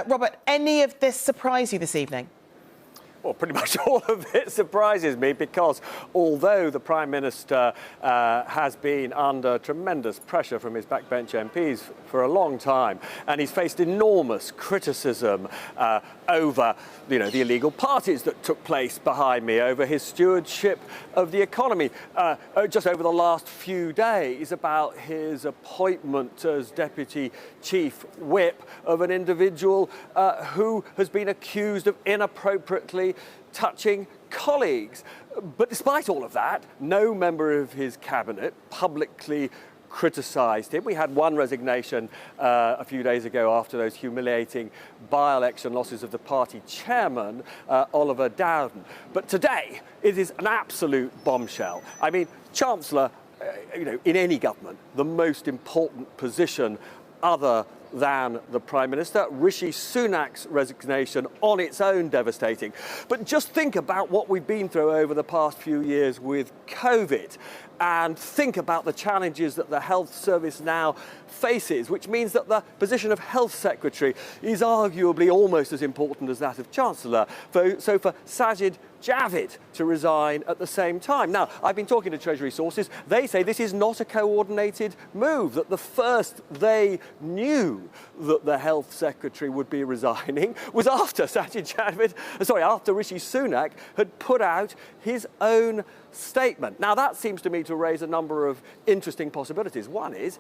Robert, any of this surprise you this evening? Well, pretty much all of it surprises me because although the Prime Minister has been under tremendous pressure from his backbench MPs for a long time, and he's faced enormous criticism over, the illegal parties that took place behind me, over his stewardship of the economy, just over the last few days about his appointment as Deputy Chief Whip of an individual who has been accused of inappropriately touching colleagues. But despite all of that, no member of his cabinet publicly criticised him. We had one resignation a few days ago after those humiliating by-election losses of the party chairman, Oliver Dowden. But today, it is an absolute bombshell. I mean, Chancellor, in any government, the most important position other than the Prime Minister. Rishi Sunak's resignation on its own devastating. But just think about what we've been through over the past few years with COVID, and think about the challenges that the health service now faces, which means that the position of Health Secretary is arguably almost as important as that of Chancellor. So for Sajid Javid to resign at the same time. Now, I've been talking to Treasury sources. They say this is not a coordinated move, that the first they knew that the Health Secretary would be resigning was after after Rishi Sunak had put out his own statement. Now, that seems to me to raise a number of interesting possibilities. One is,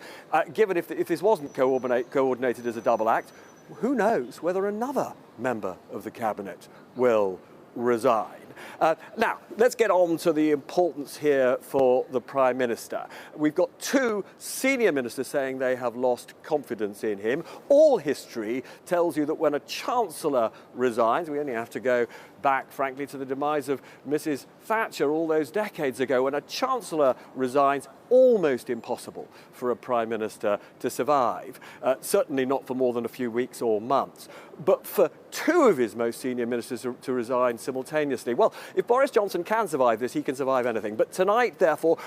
given if this wasn't coordinated as a double act, who knows whether another member of the cabinet will resign. Now, let's get on to the importance here for the Prime Minister. We've got two senior ministers saying they have lost confidence in him. All history tells you that when a Chancellor resigns, we only have to go back, frankly, to the demise of Mrs. Thatcher all those decades ago. When a Chancellor resigns, almost impossible for a Prime Minister to survive. Certainly not for more than a few weeks or months. But for two of his most senior ministers to resign simultaneously, well, if Boris Johnson can survive this, he can survive anything. But tonight, therefore,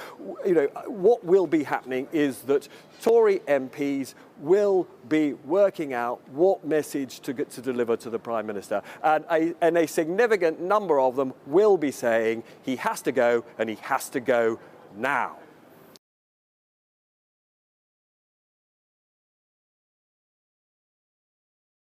what will be happening is that Tory MPs will be working out what message to deliver to the Prime Minister. And a significant number of them will be saying he has to go, and he has to go now.